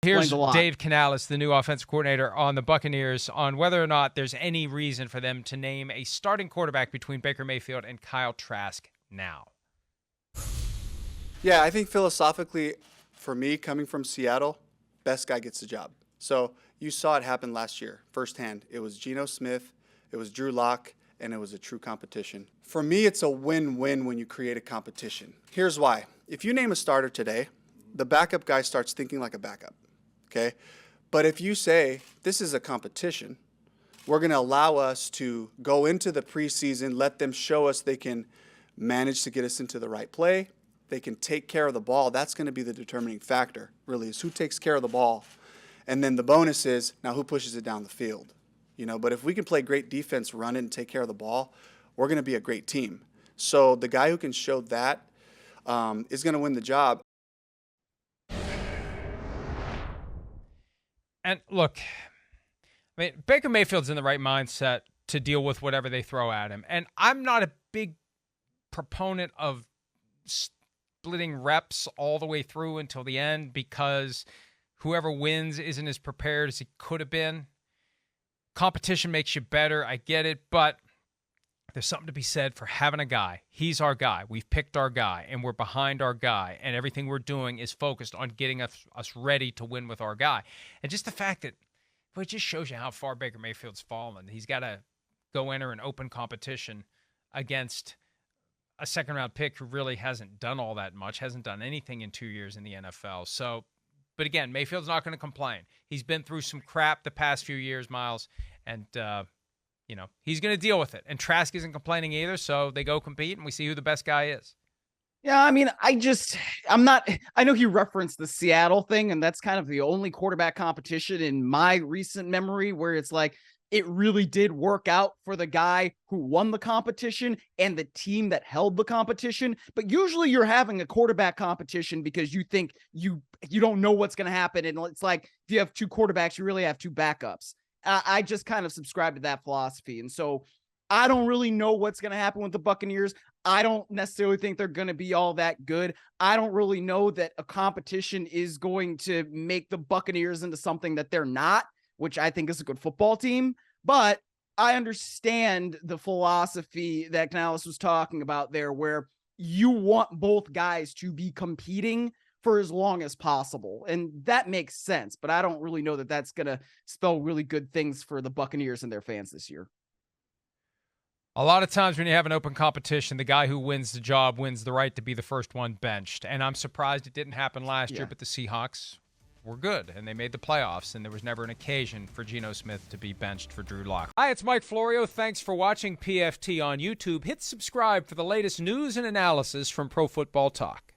Here's Dave Canales, the new offensive coordinator on the Buccaneers, on whether or not there's any reason for them to name a starting quarterback between Baker Mayfield and Kyle Trask now. Yeah, I think philosophically, for me, coming from Seattle, best guy gets the job. So you saw it happen last year firsthand. It was Geno Smith, it was Drew Lock, and it was a true competition. For me, it's a win-win when you create a competition. Here's why. If you name a starter today, the backup guy starts thinking like a backup, okay? But if you say, this is a competition, we're going to allow us to go into the preseason, let them show us they can manage to get us into the right play, they can take care of the ball. That's going to be the determining factor, really, is who takes care of the ball. And then the bonus is, now who pushes it down the field. But if we can play great defense, run it, and take care of the ball, we're going to be a great team. So the guy who can show that is going to win the job. And look, I mean, Baker Mayfield's in the right mindset to deal with whatever they throw at him. And I'm not a big proponent of splitting reps all the way through until the end because whoever wins isn't as prepared as he could have been. Competition makes you better. I get it, but there's something to be said for having a guy. He's our guy. We've picked our guy, and we're behind our guy, and everything we're doing is focused on getting us ready to win with our guy. And just the fact that, well, it just shows you how far Baker Mayfield's fallen. He's got to go enter an open competition against a second-round pick who really hasn't done all that much, hasn't done anything in 2 years in the NFL. So, but again, Mayfield's not going to complain. He's been through some crap the past few years, Myles, and he's going to deal with it. And Trask isn't complaining either, so they go compete, and we see who the best guy is. Yeah, I mean, I know he referenced the Seattle thing, and that's kind of the only quarterback competition in my recent memory where it's like, it really did work out for the guy who won the competition and the team that held the competition. But usually you're having a quarterback competition because you think you don't know what's going to happen. And it's like, if you have two quarterbacks, you really have two backups. I just kind of subscribe to that philosophy. And so I don't really know what's going to happen with the Buccaneers. I don't necessarily think they're going to be all that good. I don't really know that a competition is going to make the Buccaneers into something that they're not, which I think is a good football team. But I understand the philosophy that Canales was talking about there, where you want both guys to be competing for as long as possible. And that makes sense, but I don't really know that that's going to spell really good things for the Buccaneers and their fans this year. A lot of times when you have an open competition, the guy who wins the job wins the right to be the first one benched. And I'm surprised it didn't happen last year, but the Seahawks were good, and they made the playoffs, and there was never an occasion for Geno Smith to be benched for Drew Lock. Hi, it's Mike Florio. Thanks for watching PFT on YouTube. Hit subscribe for the latest news and analysis from Pro Football Talk.